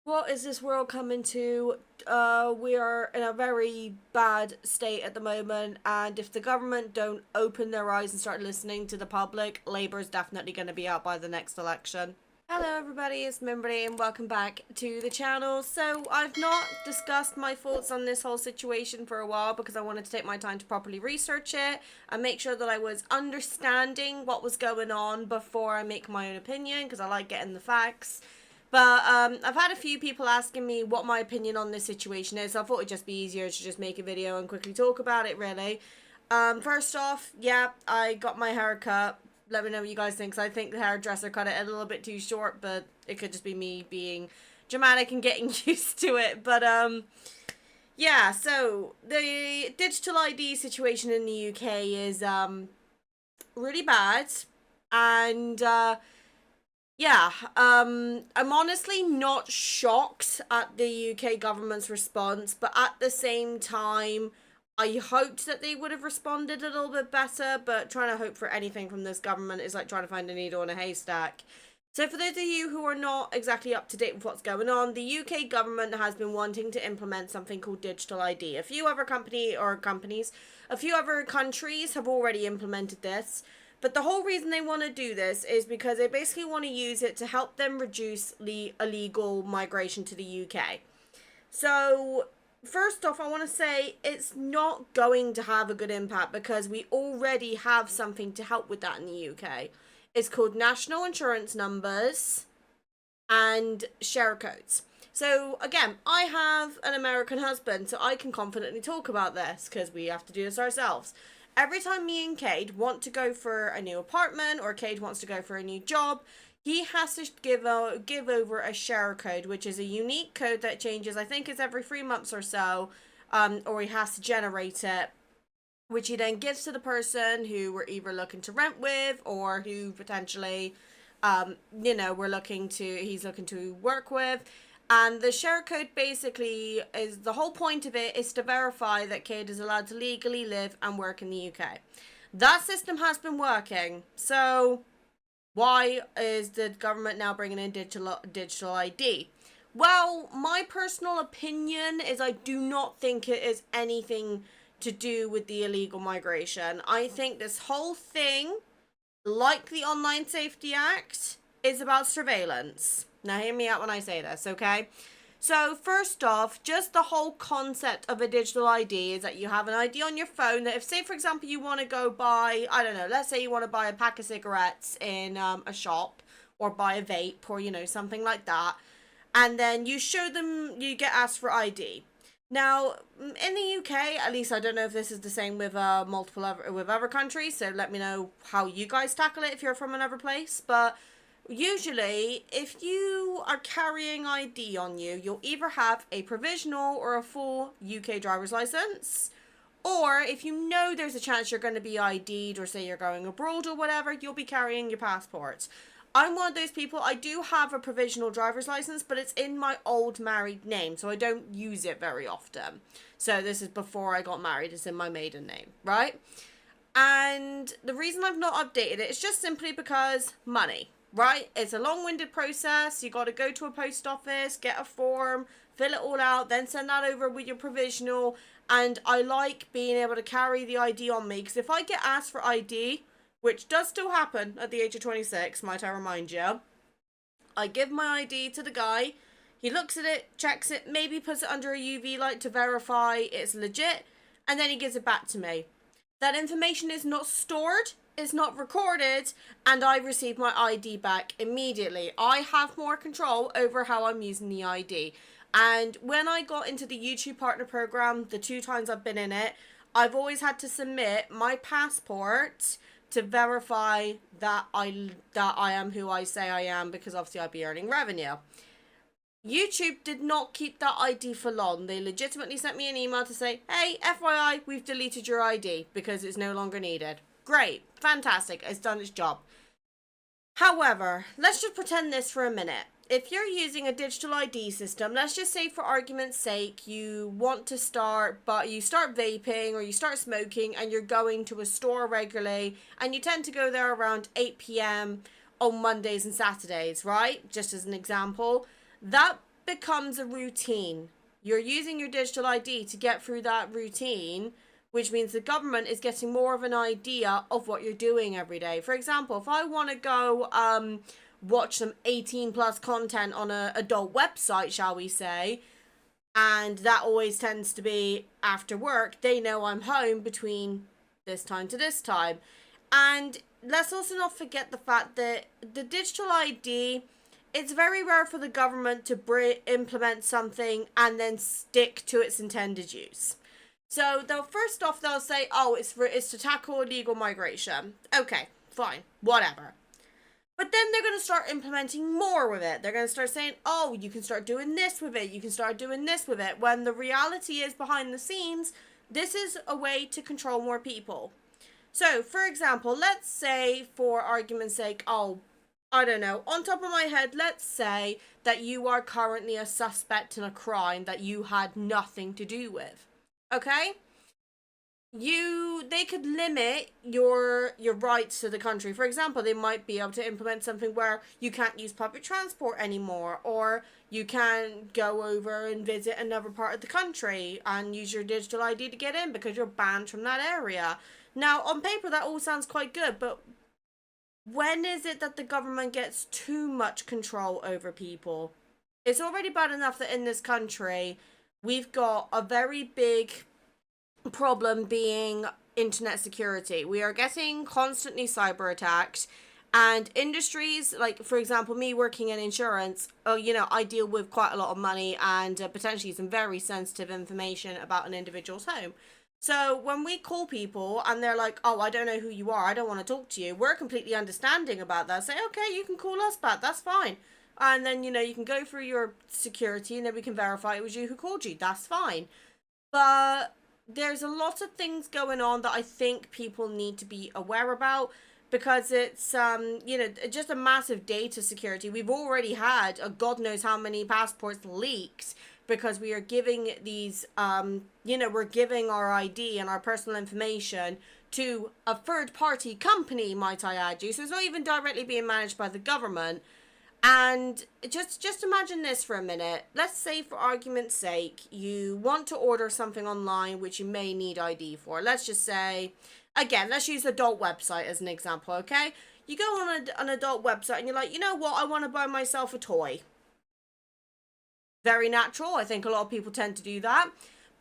What is this world coming to? We are in a very bad state at the moment, and if the government don't open their eyes and start listening to the public, Labour is definitely going to be out by the next election. Hello everybody, it's Mimberly and welcome back to the channel. So I've not discussed my thoughts on this whole situation for a while because I wanted to take my time to properly research it and make sure that I was understanding what was going on before I make my own opinion, because I like getting the facts. But I've had a few people asking me what my opinion on this situation is, so I thought it'd just be easier to just make a video and quickly talk about it, really. First off, yeah, I got my hair cut. Let me know what you guys think, because I think the hairdresser cut it a little bit too short, but it could just be me being dramatic and getting used to it. But, yeah, so the digital ID situation in the UK is, really bad. And, yeah, I'm honestly not shocked at the UK government's response, but at the same time, I hoped that they would have responded a little bit better, but trying to hope for anything from this government is like trying to find a needle in a haystack. So for those of you who are not exactly up to date with what's going on, the UK government has been wanting to implement something called digital ID. A few other a few other countries have already implemented this. But the whole reason they want to do this is because they basically want to use it to help them reduce the illegal migration to the UK. So, first off, I want to say it's not going to have a good impact because we already have something to help with that in the UK. It's called national insurance numbers and share codes. So, again, I have an American husband, so I can confidently talk about this because we have to do this ourselves. Every time me and Cade want to go for a new apartment or Cade wants to go for a new job, he has to give over a share code, which is a unique code that changes, I think it's every 3 months or so, or he has to generate it, which he then gives to the person who we're either looking to rent with or who potentially, he's looking to work with. And the share code basically is, the whole point of it is to verify that Cade is allowed to legally live and work in the UK. That system has been working. So why is the government now bringing in digital ID? Well, my personal opinion is I do not think it is anything to do with the illegal migration. I think this whole thing, like the Online Safety Act, is about surveillance. Now, hear me out when I say this, okay? So, first off, just the whole concept of a digital ID is that you have an ID on your phone that if, say, for example, you want to go buy, I don't know, let's say you want to buy a pack of cigarettes in a shop or buy a vape or, something like that. And then you show them, you get asked for ID. Now, in the UK, at least I don't know if this is the same with with other countries, so let me know how you guys tackle it if you're from another place, but usually, if you are carrying ID on you, you'll either have a provisional or a full UK driver's license. Or if you know there's a chance you're going to be ID'd or say you're going abroad or whatever, you'll be carrying your passport. I'm one of those people, I do have a provisional driver's license, but it's in my old married name, so I don't use it very often. So this is before I got married, it's in my maiden name, right? And the reason I've not updated it is just simply because money. Right? It's a long-winded process. You got to go to a post office, get a form, fill it all out, then send that over with your provisional. And I like being able to carry the ID on me, because if I get asked for ID, which does still happen at the age of 26, might I remind you, I give my ID to the guy, he looks at it, checks it, maybe puts it under a UV light to verify it's legit, and then he gives it back to me. That information is not stored, is not recorded, and I receive my ID back immediately. I have more control over how I'm using the ID. And when I got into the YouTube Partner Program, the 2 times I've been in it, I've always had to submit my passport to verify that I am who I say I am, because obviously I'd be earning revenue. YouTube did not keep that ID for long. They legitimately sent me an email to say, hey, FYI, we've deleted your ID because it's no longer needed. Great, fantastic, it's done its job. However, let's just pretend this for a minute. If you're using a digital ID system, let's just say for argument's sake, you want to start, but you start vaping or you start smoking and you're going to a store regularly and you tend to go there around 8 p.m. on Mondays and Saturdays, right? Just as an example. That becomes a routine. You're using your digital ID to get through that routine, which means the government is getting more of an idea of what you're doing every day. For example, if I want to go watch some 18 plus content on an adult website, shall we say, and that always tends to be after work, they know I'm home between this time to this time. And let's also not forget the fact that the digital ID, it's very rare for the government to implement something and then stick to its intended use. So they'll say, oh, it's to tackle illegal migration. Okay, fine, whatever. But then they're going to start implementing more with it. They're going to start saying, oh, you can start doing this with it. You can start doing this with it. When the reality is, behind the scenes, this is a way to control more people. So, for example, let's say, for argument's sake, oh, I don't know, on top of my head, let's say that you are currently a suspect in a crime that you had nothing to do with. Okay? They could limit your rights to the country. For example, they might be able to implement something where you can't use public transport anymore, or you can go over and visit another part of the country and use your digital ID to get in because you're banned from that area. Now, on paper, that all sounds quite good, but when is it that the government gets too much control over people? It's already bad enough that in this country, we've got a very big problem being internet security. We are getting constantly cyber attacked, and industries like, for example, me working in insurance, I deal with quite a lot of money and potentially some very sensitive information about an individual's home. So when we call people and they're like, oh, I don't know who you are, I don't want to talk to you, we're completely understanding about that. Say, okay, you can call us back, that's fine. And then, you can go through your security and then we can verify it was you who called you. That's fine. But there's a lot of things going on that I think people need to be aware about, because it's, just a massive data security. We've already had God knows how many passports leaked because we are giving these, we're giving our ID and our personal information to a third-party company, might I add you. So it's not even directly being managed by the government. And just imagine this for a minute. Let's say, for argument's sake, you want to order something online which you may need ID for. Let's just say, again, let's use adult website as an example, okay? You go on an adult website and you're like, you know what, I want to buy myself a toy. Very natural. I think a lot of people tend to do that.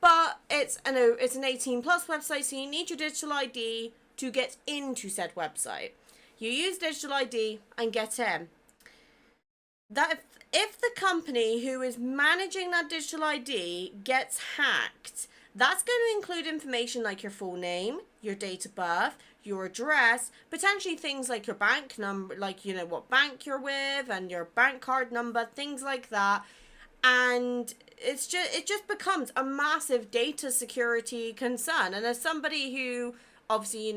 But it's an 18 plus website, so you need your digital ID to get into said website. You use digital ID and get in. That if the company who is managing that digital ID gets hacked, that's going to include information like your full name, your date of birth, your address, potentially things like your bank number, like, what bank you're with and your bank card number, things like that. And it just becomes a massive data security concern. And as somebody who obviously,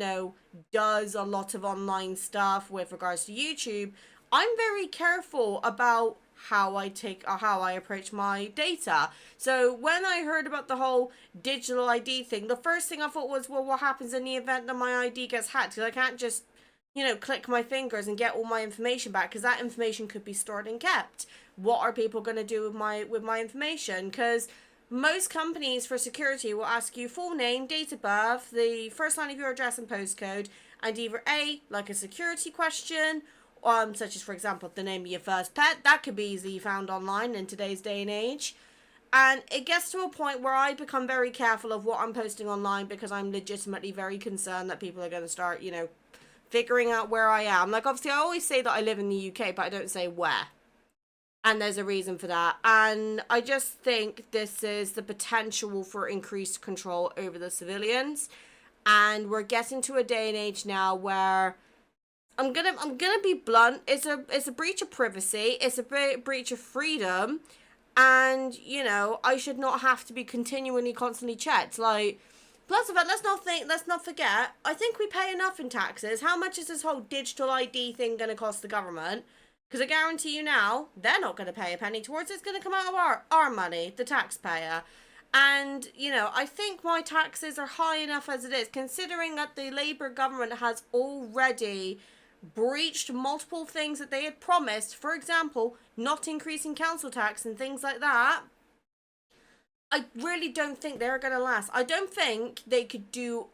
does a lot of online stuff with regards to YouTube, I'm very careful about how I approach my data. So when I heard about the whole digital ID thing, the first thing I thought was, well, what happens in the event that my ID gets hacked? Because I can't just, click my fingers and get all my information back, because that information could be stored and kept. What are people going to do with my information? Because most companies for security will ask you full name, date of birth, the first line of your address and postcode, and either like a security question, such as, for example, the name of your first pet. That could be easily found online in today's day and age. And it gets to a point where I become very careful of what I'm posting online, because I'm legitimately very concerned that people are going to start, figuring out where I am. Like, obviously, I always say that I live in the UK, but I don't say where. And there's a reason for that. And I just think this is the potential for increased control over the civilians. And we're getting to a day and age now where I'm gonna be blunt. It's a breach of privacy. It's a breach of freedom, and I should not have to be constantly checked. Like, plus of that, let's not forget. I think we pay enough in taxes. How much is this whole digital ID thing gonna cost the government? Because I guarantee you now, they're not gonna pay a penny towards it. It's gonna come out of our money, the taxpayer. And, I think my taxes are high enough as it is, considering that the Labour government has already breached multiple things that they had promised, for example, not increasing council tax and things like that, I really don't think they're going to last. I don't think they could do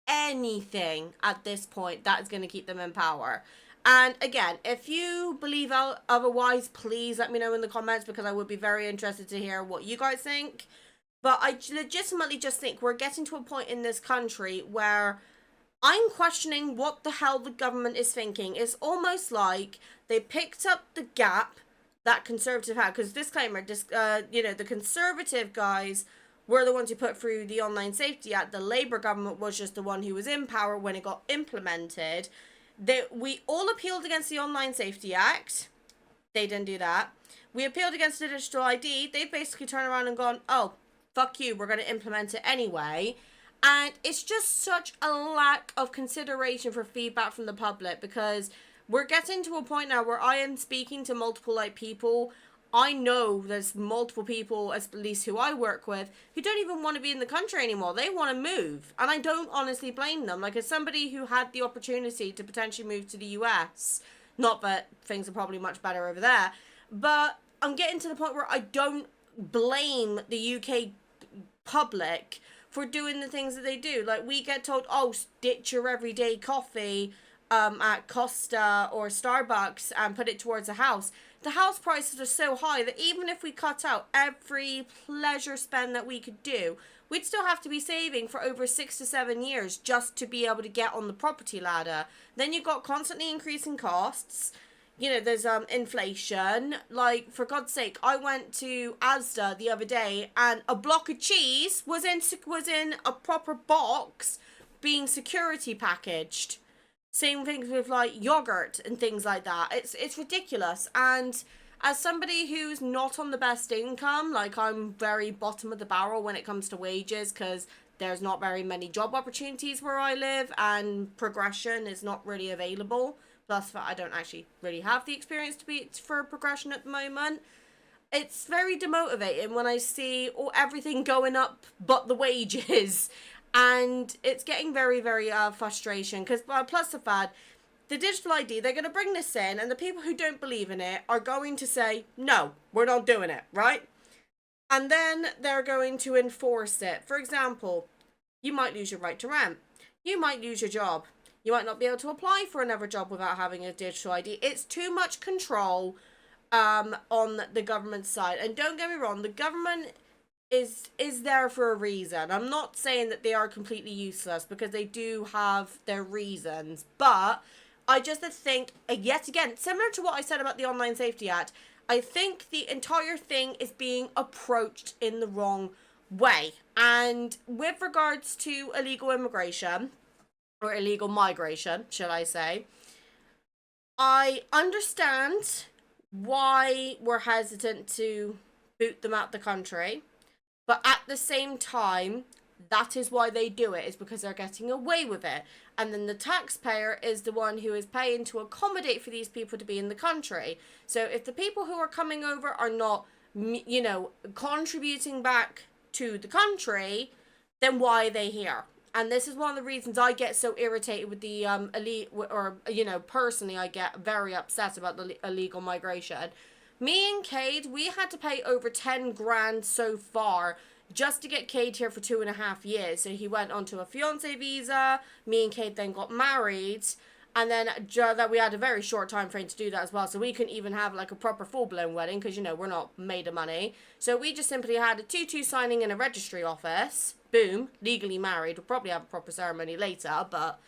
anything at this point that is going to keep them in power. And again, if you believe otherwise, please let me know in the comments, because I would be very interested to hear what you guys think. But I legitimately just think we're getting to a point in this country where I'm questioning what the hell the government is thinking. It's almost like they picked up the gap that conservative had. Because disclaimer, the conservative guys were the ones who put through the Online Safety Act. The Labour government was just the one who was in power when it got implemented. We all appealed against the Online Safety Act. They didn't do that. We appealed against the digital ID. They basically turned around and gone, oh, fuck you, we're going to implement it anyway. And it's just such a lack of consideration for feedback from the public, because we're getting to a point now where I am speaking to multiple people. I know there's multiple people, at least who I work with, who don't even want to be in the country anymore. They want to move. And I don't honestly blame them. Like, as somebody who had the opportunity to potentially move to the US, not that things are probably much better over there, but I'm getting to the point where I don't blame the UK public for doing the things that they do. Like, we get told, oh, ditch your everyday coffee at Costa or Starbucks and put it towards a house. The house prices are so high that even if we cut out every pleasure spend that we could do, we'd still have to be saving for over 6 to 7 years just to be able to get on the property ladder. Then you've got constantly increasing costs. You know, there's inflation. Like, for God's sake, I went to Asda the other day and a block of cheese was in a proper box being security packaged. Same things with like yogurt and things like that. It's ridiculous. And as somebody who's not on the best income, like, I'm very bottom of the barrel when it comes to wages, because there's not very many job opportunities where I live and progression is not really available. Plus, I don't actually really have the experience for progression at the moment. It's very demotivating when I see everything going up but the wages. And it's getting very, very frustration, because plus the fact, the digital ID, they're going to bring this in, and the people who don't believe in it are going to say, no, we're not doing it, right? And then they're going to enforce it. For example, you might lose your right to rent. You might lose your job. You might not be able to apply for another job without having a digital ID. It's too much control on the government side. And don't get me wrong, the government is there for a reason. I'm not saying that they are completely useless, because they do have their reasons, but I just think, yet again, similar to what I said about the Online Safety Act, I think the entire thing is being approached in the wrong way. And with regards to illegal immigration, or illegal migration, shall I say, I understand why we're hesitant to boot them out the country. But at the same time, that is why they do it, is because they're getting away with it. And then the taxpayer is the one who is paying to accommodate for these people to be in the country. So if the people who are coming over are not, contributing back to the country, then why are they here? And this is one of the reasons I get so irritated with the elite, or, personally, I get very upset about the illegal migration. Me and Cade, we had to pay over 10 grand so far just to get Cade here for 2.5 years. So he went onto a fiance visa. Me and Cade then got married. And then that we had a very short time frame to do that as well. So we couldn't even have like a proper full-blown wedding, because, we're not made of money. So we just simply had a 2-2 signing in a registry office. Boom, legally married. We'll probably have a proper ceremony later, but,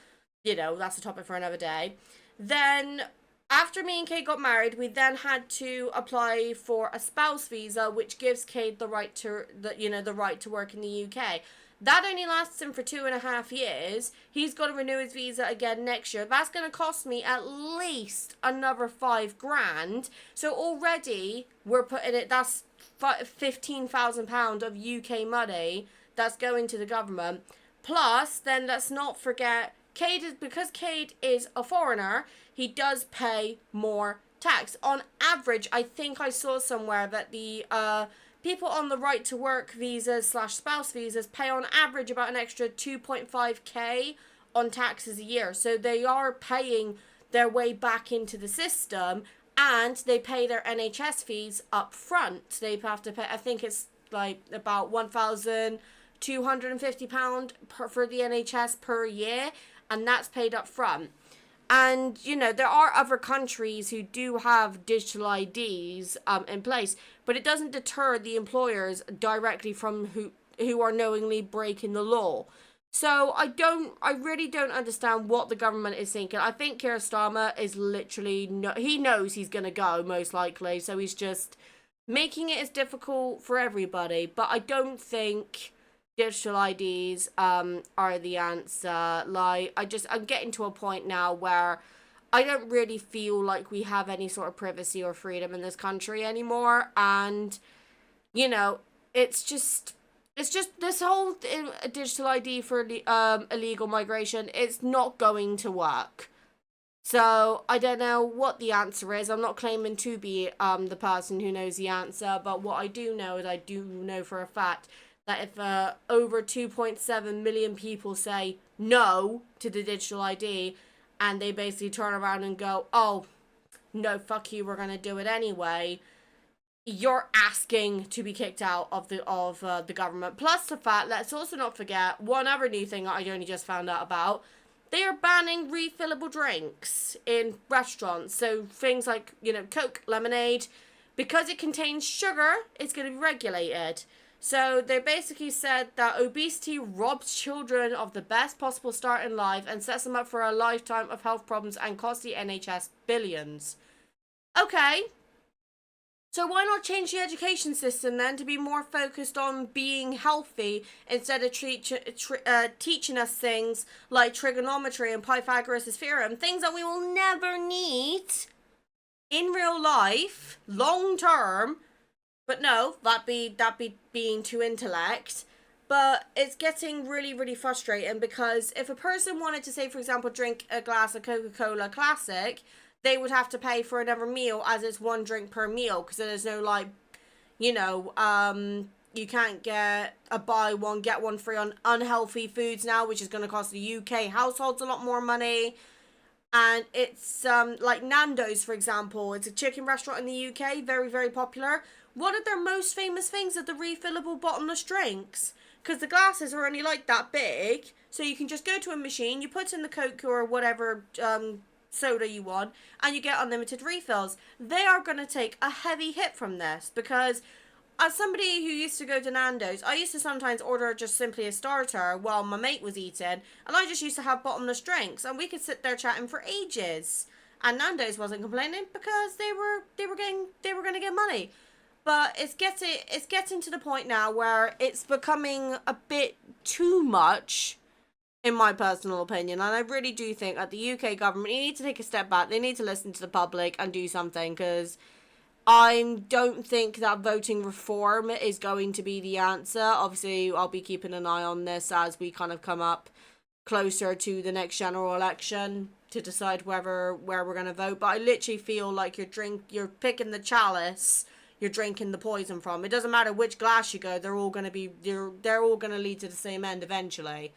that's a topic for another day. Then, after me and Kate got married, we then had to apply for a spouse visa, which gives Kate the right to work in the UK. That only lasts him for 2.5 years. He's got to renew his visa again next year. That's going to cost me at least another 5 grand. So already we're putting it, that's £15,000 of UK money that's going to the government. Plus, then let's not forget, because Cade is a foreigner, he does pay more tax. On average, I think I saw somewhere that the people on the right to work visas / spouse visas pay on average about an extra 2.5k on taxes a year. So they are paying their way back into the system, and they pay their NHS fees up front. They have to pay, I think it's like about £1,250 for the NHS per year, and that's paid up front. And, you know, there are other countries who do have digital IDs in place, but it doesn't deter the employers directly from who are knowingly breaking the law. So I really don't understand what the government is thinking. I think Keir Starmer is literally, he knows he's going to go, most likely, so he's just making it as difficult for everybody. But I don't think digital IDs are the answer. Like, I'm getting to a point now where I don't really feel like we have any sort of privacy or freedom in this country anymore. And, you know, it's just this whole digital ID for illegal migration, it's not going to work. So I don't know what the answer is. I'm not claiming to be the person who knows the answer, but what I do know is I do know for a fact that if over 2.7 million people say no to the digital ID, and they basically turn around and go, oh, no, fuck you, we're going to do it anyway, you're asking to be kicked out of the government. Plus the fact, let's also not forget, one other new thing I only just found out about, they are banning refillable drinks in restaurants. So things like, you know, Coke, lemonade, because it contains sugar, it's going to be regulated. So they basically said that obesity robs children of the best possible start in life and sets them up for a lifetime of health problems and costs the NHS billions. Okay. So why not change the education system then to be more focused on being healthy instead of teaching us things like trigonometry and Pythagoras' theorem, things that we will never need in real life, long term. But no, that be being too intellect. But it's getting really, really frustrating because if a person wanted to, say, for example, drink a glass of Coca-Cola Classic, they would have to pay for another meal as it's one drink per meal, because there's no, like, you know, you can't get a buy one, get one free on unhealthy foods now, which is going to cost the UK households a lot more money. And it's, like Nando's, for example, it's a chicken restaurant in the UK, very, very popular. What are their most famous things are the refillable bottomless drinks, because the glasses are only like that big, so you can just go to a machine, you put in the Coke or whatever, soda you want, and you get unlimited refills. They are going to take a heavy hit from this, because as somebody who used to go to Nando's, I used to sometimes order just simply a starter while my mate was eating, and I just used to have bottomless drinks, and we could sit there chatting for ages, and Nando's wasn't complaining because they were going to get money. But it's getting to the point now where it's becoming a bit too much, in my personal opinion, and I really do think that the UK government need to take a step back. They need to listen to the public and do something, because I don't think that voting reform is going to be the answer. Obviously, I'll be keeping an eye on this as we kind of come up closer to the next general election to decide where we're going to vote. But I literally feel like you're picking the chalice you're drinking the poison from. It doesn't matter which glass you go, they're all going to lead to the same end eventually.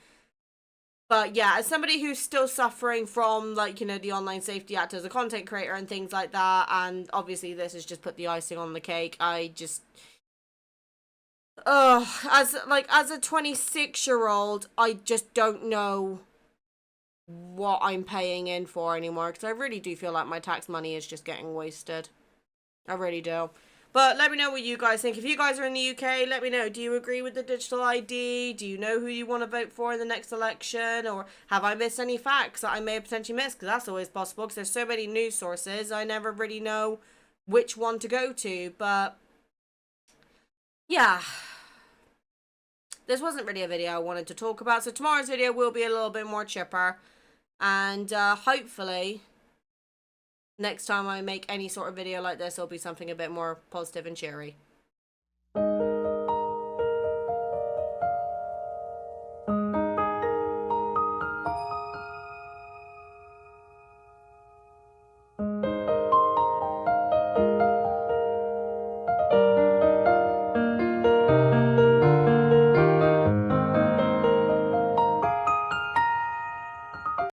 But yeah, as somebody who's still suffering from, like, you know, the Online Safety Act as a content creator and things like that, and obviously this has just put the icing on the cake, I just, as a 26-year-old, I just don't know what I'm paying in for anymore, because I really do feel like my tax money is just getting wasted. I really do. But let me know what you guys think. If you guys are in the UK, let me know. Do you agree with the digital ID? Do you know who you want to vote for in the next election? Or have I missed any facts that I may have potentially missed? Because that's always possible, because there's so many news sources. I never really know which one to go to. But yeah, this wasn't really a video I wanted to talk about. So tomorrow's video will be a little bit more chipper. And hopefully next time I make any sort of video like this, it'll be something a bit more positive and cheery.